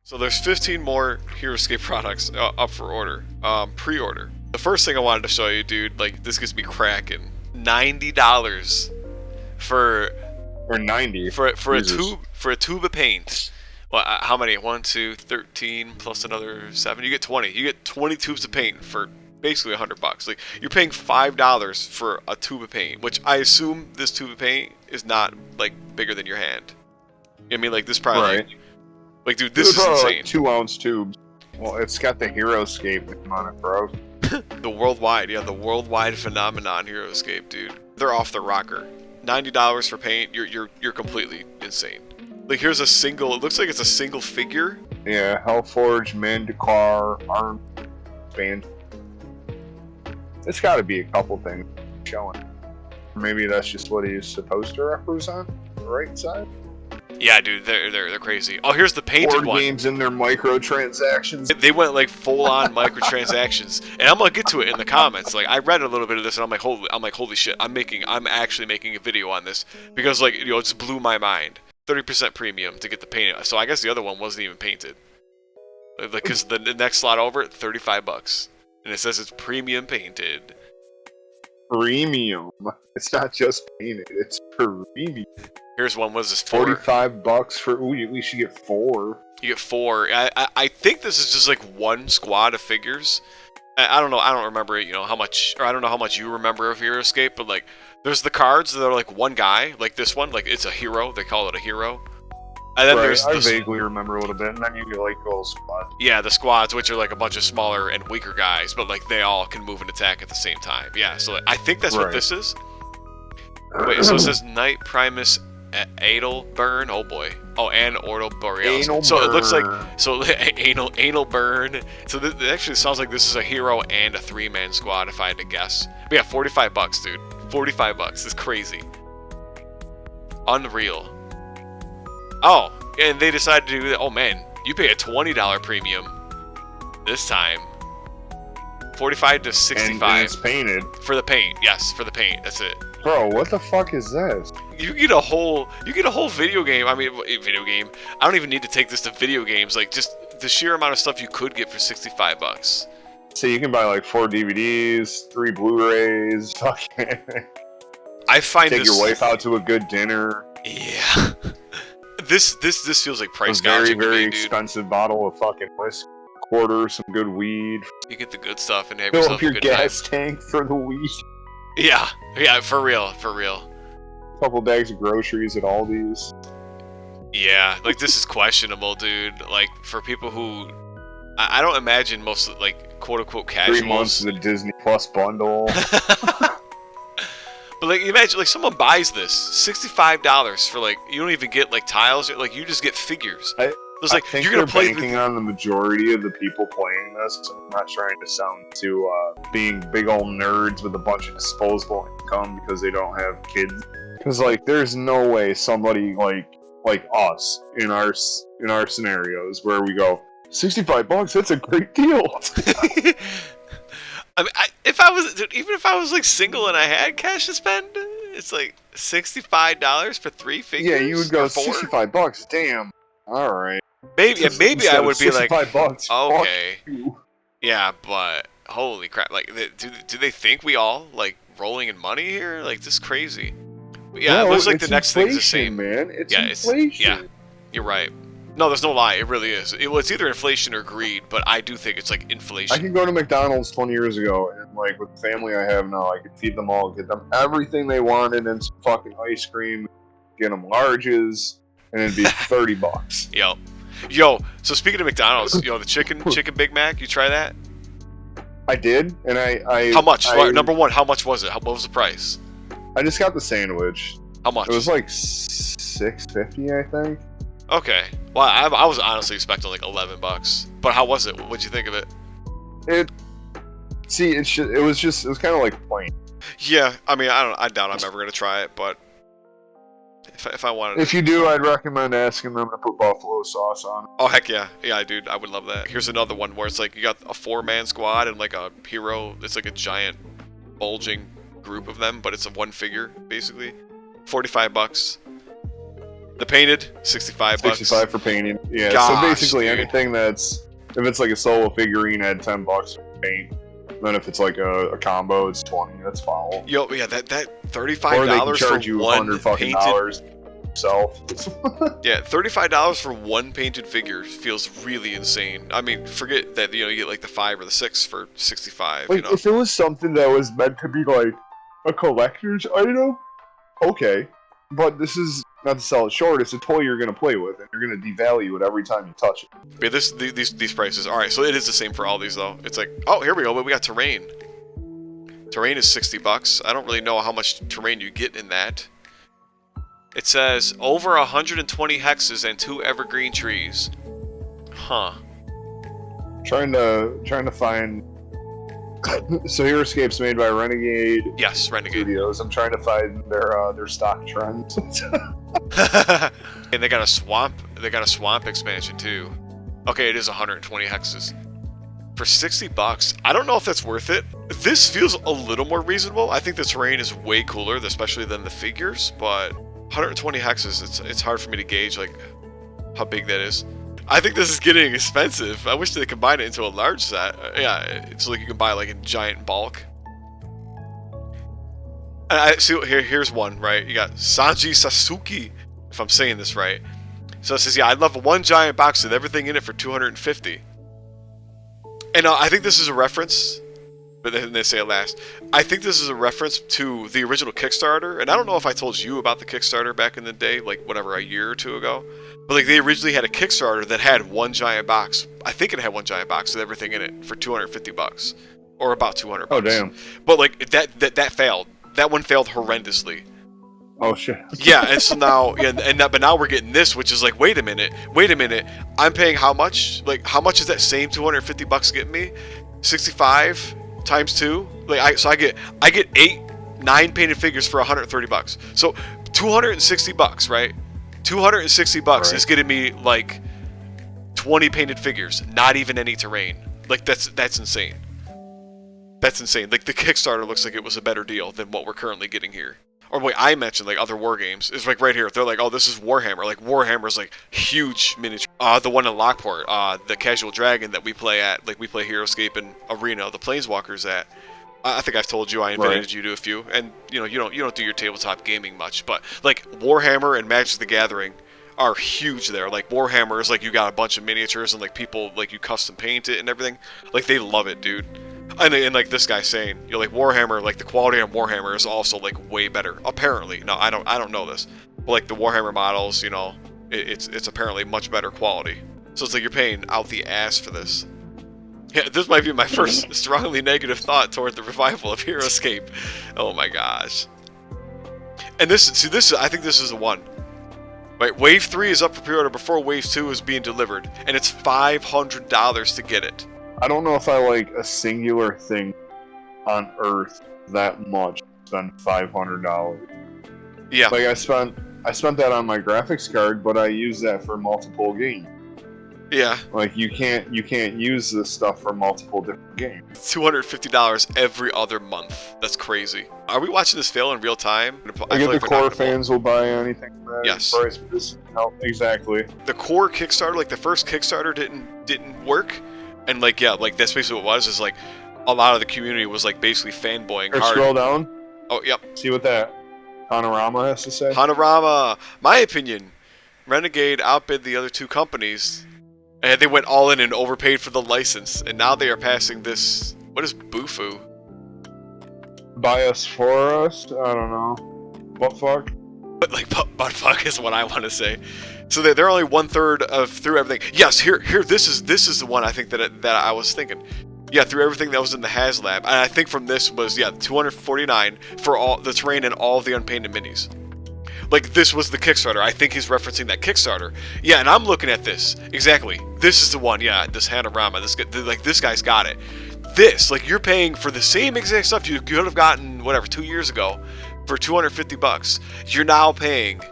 So there's 15 more Heroscape products up for order, pre-order. The first thing I wanted to show you, dude, like this gets me cracking. $90 for or 90 for a tube of paint. Well, how many? 1, 2, 13 plus another 7. You get 20. You get 20 tubes of paint for basically $100. Like you're paying $5 for a tube of paint, which I assume this tube of paint is not like bigger than your hand. I mean, like this probably. Right. Like, dude, this is insane. Like 2-ounce tubes. Well, it's got the Heroscape on it, bro. The worldwide phenomenon Heroscape, dude. They're off the rocker. $90 for paint. You're completely insane. Like here's a single. It looks like it's a single figure. Yeah, Hellforge, Mandakar, arm band. It's got to be a couple things showing. Maybe that's just what he's supposed to represent. The right side. Yeah, dude, they're crazy. Oh, here's the painted Board one. games and their microtransactions. They went like full-on microtransactions, and I'm gonna get to it in the comments. Like I read a little bit of this, and I'm like, holy shit! I'm actually making a video on this because like it just blew my mind. 30% premium to get the paint. So I guess the other one wasn't even painted. Like, because the next slot over, $35, and it says it's premium painted. Premium. It's not just painted. It's premium. Here's one. What is this for? $45 for. Ooh, we should get 4. You get 4. I think this is just like one squad of figures. I don't know. I don't remember how much, or I don't know how much you remember of Heroscape, but like there's the cards that are like one guy, like this one, like it's a hero. They call it a hero. And then there's I vaguely remember a little bit, and then you get like little squads. Yeah, the squads, which are like a bunch of smaller and weaker guys, but like they all can move and attack at the same time. Yeah, so like, I think that's what this is. Wait, so it says Knight Primus Adelburn. Oh boy. Oh, and Ordo Borealis. So it looks like anal burn. So it actually sounds like this is a hero and a 3-man squad, if I had to guess. But yeah, $45, dude. $45 is crazy. Unreal. Oh, and they decided to do that. Oh man, you pay a $20 premium this time. 45 to 65. And it's painted. For the paint, yes, for the paint. That's it. Bro, what the fuck is this? You get a whole video game. I mean, video game. I don't even need to take this to video games. Like just the sheer amount of stuff you could get for $65. So you can buy like 4 DVDs, 3 Blu-rays. Fucking. I find take your wife out to a good dinner. Yeah. This feels like price gouging. Very dude. Expensive bottle of fucking whiskey, quarter, some good weed. You get the good stuff and have fill yourself up your a good gas time. tank for the week. Yeah, for real. Couple bags of groceries at Aldi's. Yeah, like this is questionable, dude. Like for people who, I don't imagine most like quote unquote casuals. 3 months of the Disney Plus bundle. But like imagine like someone buys this $65 for like you don't even get like tiles, like you just get figures. It's like I think you're gonna play banking on the majority of the people playing this. So I'm not trying to sound too being big old nerds with a bunch of disposable income because they don't have kids. Because like, there's no way somebody like us in our scenarios where we go $65. That's a great deal. I mean, even if I was like single and I had cash to spend, it's like $65 for 3 figures. Yeah, you would go $65. Damn. All right. Maybe I would be like, $65. okay, yeah, but holy crap! Like, do they think we all like rolling in money here? Like, this is crazy. But yeah, it looks like the next thing's the same, man. It's inflation. You're right. No, there's no lie. It really is. It's either inflation or greed, but I do think it's like inflation. I can go to McDonald's 20 years ago, and like with the family I have now, I could feed them all, get them everything they wanted, and some fucking ice cream, get them larges, and it'd be $30. Yo. So speaking of McDonald's, the chicken Big Mac, you try that? I did, and I. How much? Number one, how much was it? What was the price? I just got the sandwich. How much? It was like $6.50, I think. Okay. Well, I was honestly expecting like $11. But how was it? What'd you think of it? It was kind of like plain. Yeah, I mean, I doubt I'm ever gonna try it, but if I wanted. If you do, I'd recommend asking them to put buffalo sauce on it. Oh heck yeah, dude, I would love that. Here's another one where it's like you got a 4-man squad and like a hero. It's like a giant, bulging group of them, but it's a one figure basically. $45. The painted, 65 bucks. 65 for painting. Yeah, Gosh, so basically dude. anything that's, if it's like a solo figurine, add 10 bucks for paint. Then if it's like a combo, it's 20. That's foul. Yo, yeah, that $35 or they can charge for you one $100 fucking painted. dollars yourself. Yeah, $35 for one painted figure feels really insane. I mean, forget that you get like the 5 or the 6 for 65. Like if it was something that was meant to be like a collector's item, okay. But this is not to sell it short. It's a toy you're gonna play with, and you're gonna devalue it every time you touch it. Yeah, these prices. All right, so it is the same for all these though. It's like, oh, here we go. But we got terrain. Terrain is 60 bucks. I don't really know how much terrain you get in that. It says over 120 hexes and 2 evergreen trees. Huh. Trying to find. So Heroscape's made by Renegade. Yes, Renegade. Studios. I'm trying to find their stock trends. And they got a swamp. They got a swamp expansion too. Okay, it is 120 hexes for 60 bucks. I don't know if that's worth it. This feels a little more reasonable. I think the terrain is way cooler, especially than the figures. But 120 hexes, it's hard for me to gauge like how big that is. I think this is getting expensive. I wish they combined it into a large set. Yeah, it's like you can buy like in giant bulk. And I see here's one, right? You got Sanji Sasuke, if I'm saying this right. So it says, yeah, I'd love one giant box with everything in it for 250. And I think this is a reference, but then they say it last. I think this is a reference to the original Kickstarter, and I don't know if I told you about the Kickstarter back in the day, like whatever, a year or two ago. But like they originally had a Kickstarter that had one giant box. I think it had one giant box with everything in it for 250 bucks, or about 200 bucks. Oh damn! But like that failed. That one failed horrendously. Oh shit. Yeah, and so now, but now we're getting this, which is like, wait a minute. I'm paying how much? Like, how much is that same 250 bucks getting me? 65 times 2. Like, I get 9 painted figures for 130 bucks. So 260 bucks, right? 260 bucks is getting me like 20 painted figures, not even any terrain. Like that's insane. That's insane. Like the Kickstarter looks like it was a better deal than what we're currently getting here. Or wait, I mentioned like other war games. It's like right here. They're like, oh, this is Warhammer. Like Warhammer's like huge miniature. The one in Lockport, the Casual Dragon that we play at, like we play Heroscape and Arena, the Planeswalkers at. I think I've told you I invited you to a few, and you don't do your tabletop gaming much, but like Warhammer and Magic the Gathering are huge there. Like Warhammer is like you got a bunch of miniatures and like people like you custom paint it and everything. Like they love it, dude. And like this guy's saying, like Warhammer, like the quality on Warhammer is also like way better. Apparently, no, I don't know this, but like the Warhammer models, it's apparently much better quality. So it's like you're paying out the ass for this. Yeah, this might be my first strongly negative thought toward the revival of Heroscape. Oh my gosh. And I think this is the one. Right, Wave 3 is up for pre-order before Wave 2 is being delivered, and it's $500 to get it. I don't know if I like a singular thing on Earth that much to spend $500. Yeah. Like I spent that on my graphics card, but I use that for multiple games. Yeah. Like you can't use this stuff for multiple different games. $250 every other month. That's crazy. Are we watching this fail in real time? I get the core fans will buy anything for that yes. price. Exactly. The core Kickstarter, like the first Kickstarter, didn't work, and like that's basically what it was. Is like a lot of the community was like basically fanboying hard. Scroll down. Oh yep. See what that Panorama has to say. Panorama. My opinion. Renegade outbid the other two companies. And they went all in and overpaid for the license, and now they are passing this. What is Bufu? By us for us? I don't know. What fuck? But like butt fuck is what I want to say. So they're only 1/3 of through everything. Yes, here. This is the one I think that I was thinking. Yeah, through everything that was in the HasLab, and I think from this was $249 for all the terrain and all the unpainted minis. Like, this was the Kickstarter. I think he's referencing that Kickstarter. Yeah, and I'm looking at this. Exactly. This is the one. Yeah, this Panorama. This guy's got it. This, like, you're paying for the same exact stuff you could have gotten, whatever, 2 years ago for $250. You're now paying...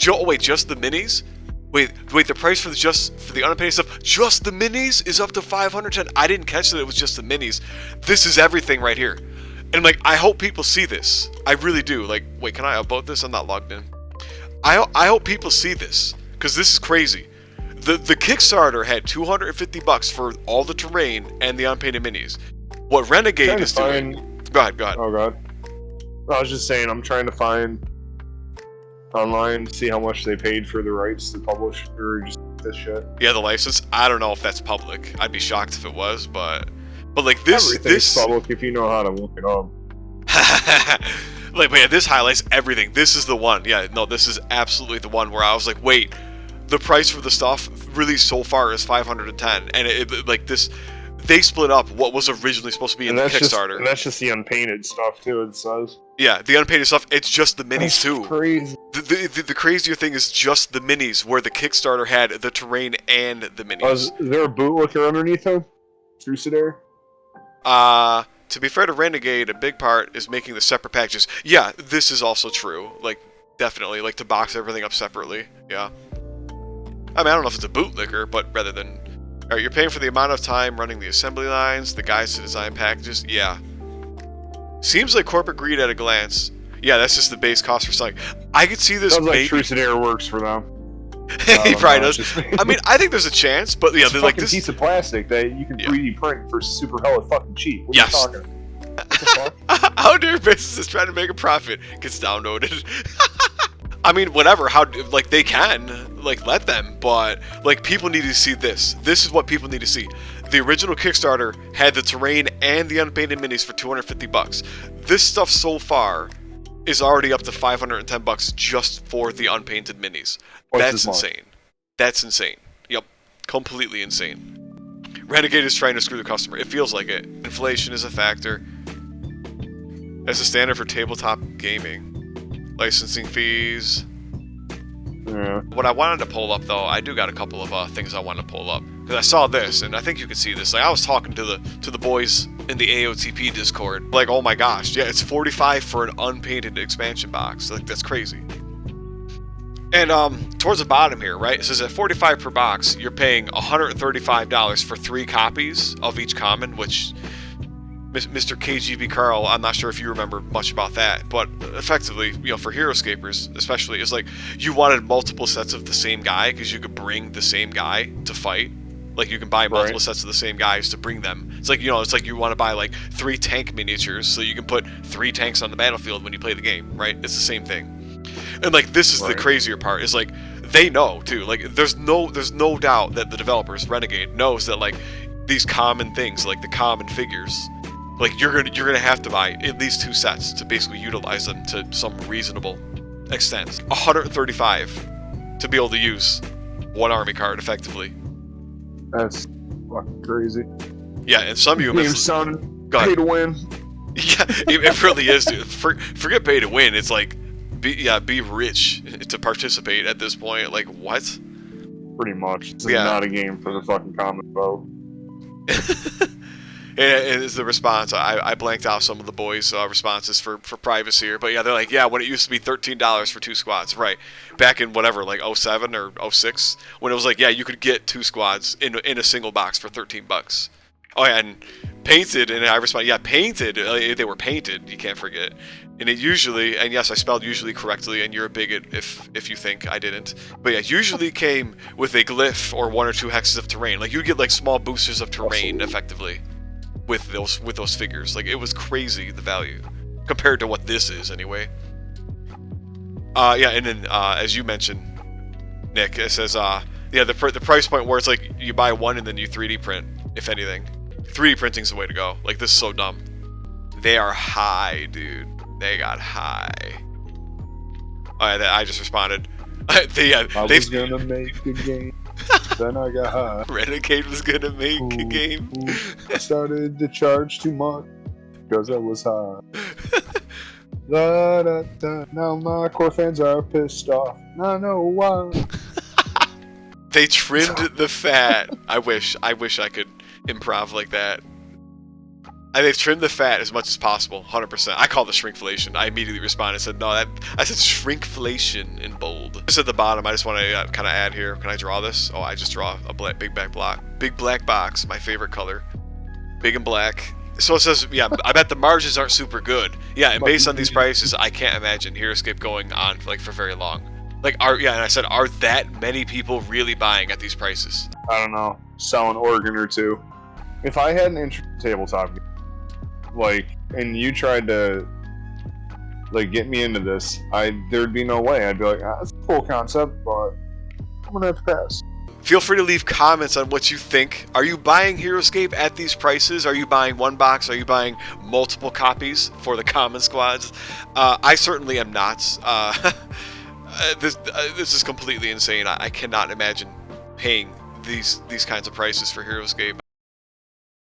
wait, just the minis? Wait, the price for the unpainted stuff, just the minis is up to $510. I didn't catch that it was just the minis. This is everything right here. And like, I hope people see this. I really do. Like, wait, can I upvote this? I'm not logged in. I hope people see this, because this is crazy. The Kickstarter had $250 for all the terrain and the unpainted minis. What Renegade is doing... Go ahead. Oh, God. I was just saying, I'm trying to find online to see how much they paid for the rights to publish or just this shit. Yeah, the license. I don't know if that's public. I'd be shocked if it was, but like this... Everything's public if you know how to look it up. Like, but yeah, this highlights everything. This is the one. Yeah, no, this is absolutely the one where I was like, wait, the price for the stuff released so far is $510, and it like this, they split up what was originally supposed to be in the Kickstarter. And that's just the unpainted stuff too. It says. Yeah, the unpainted stuff. It's just the minis that's too. Crazy. The crazier thing is just the minis, where the Kickstarter had the terrain and the minis. Is there a bootlicker underneath them? Trucidaire? To be fair to Renegade, a big part is making the separate packages. Yeah, this is also true. Like, definitely, like to box everything up separately. Yeah. I mean, I don't know if it's a bootlicker, but rather than... Alright, you're paying for the amount of time running the assembly lines, the guides to design packages. Yeah. Seems like corporate greed at a glance. Yeah, that's just the base cost for selling. I could see this. Sounds like Trucidaire works for them. He probably does. I mean, I think there's a chance, but yeah, it's they're like this piece of plastic that you can 3D print for super hella fucking cheap. What yes. are you talking? What the fuck? How dare businesses trying to make a profit gets downloaded? I mean, whatever. How like they can like let them, but like people need to see this. This is what people need to see. The original Kickstarter had the terrain and the unpainted minis for $250. This stuff so far is already up to $510 just for the unpainted minis. That's insane. That's insane. Yep. Completely insane. Renegade is trying to screw the customer. It feels like it. Inflation is a factor. That's a standard for tabletop gaming. Licensing fees. Yeah. What I wanted to pull up, though, I do got a couple of things I wanted to pull up. Because I saw this, and I think you could see this. Like, I was talking to the boys in the AOTP Discord. Like, oh my gosh, yeah, it's $45 for an unpainted expansion box. Like, that's crazy. And towards the bottom here, right, it says at $45 per box, you're paying $135 for 3 copies of each common, which Mr. KGB Carl, I'm not sure if you remember much about that, but effectively, you know, for Heroscapers especially, it's like you wanted multiple sets of the same guy because you could bring the same guy to fight. Like, you can buy multiple sets of the same guys to bring them. It's like, you know, it's like you want to buy, like, 3 tank miniatures so you can put 3 tanks on the battlefield when you play the game, right? It's the same thing. And, like, this is the crazier part, is, like, they know, too. Like, there's no doubt that the developers, Renegade, knows that, like, these common things, like the common figures, like, you're gonna have to buy at least 2 sets to basically utilize them to some reasonable extent. $135 to be able to use 1 army card, effectively. That's fucking crazy. Yeah, and some humans... Game sound pay to win. Yeah, it really is, dude. Forget pay to win. It's like, be rich to participate at this point. Like, what? Pretty much. This is not a game for the fucking common folk. And it's the response. I blanked out some of the boys' responses for privacy here. But yeah, they're like, yeah, when it used to be $13 for 2 squads. Right. Back in whatever, like 07 or 06, when it was like, yeah, you could get 2 squads in a single box for $13. Oh, yeah, and painted, and I responded, yeah, painted. They were painted, you can't forget. And it usually, and yes, I spelled usually correctly, and you're a bigot if you think I didn't. But yeah, usually came with a glyph or 1 or 2 hexes of terrain. Like, you get like small boosters of terrain, effectively, with those figures. Like, it was crazy, the value, compared to what this is, anyway. Yeah, and then, as you mentioned, Nick, it says, yeah, the price point where it's like, you buy 1 and then you 3D print, if anything. 3D printing's the way to go. Like, this is so dumb. They are high, dude. They got high. Alright, I just responded. I was gonna make a game, then I got high. Renegade was gonna make a game. I started to charge too much, because I was high. Da, da, da. Now my core fans are pissed off. I know why. They trimmed the fat. I wish I could improv like that. And they've trimmed the fat as much as possible, 100%. I call it shrinkflation. I immediately responded and said, no, I said shrinkflation in bold. Just at the bottom, I just want to kind of add here. Can I draw this? Oh, I just draw a big black block. Big black box, my favorite color. Big and black. So it says, yeah, I bet the margins aren't super good. Yeah, and based on these prices, I can't imagine Heroscape going on for very long. Like, and I said, are that many people really buying at these prices? I don't know. Sell an organ or two. If I had an interest in tabletop game, like, and you tried to, like, get me into this, there'd be no way. I'd be like, that's a cool concept, but I'm gonna have to pass. Feel free to leave comments on what you think. Are you buying Heroscape at these prices? Are you buying one box? Are you buying multiple copies for the common squads? I certainly am not. This is completely insane. I cannot imagine paying these kinds of prices for Heroscape.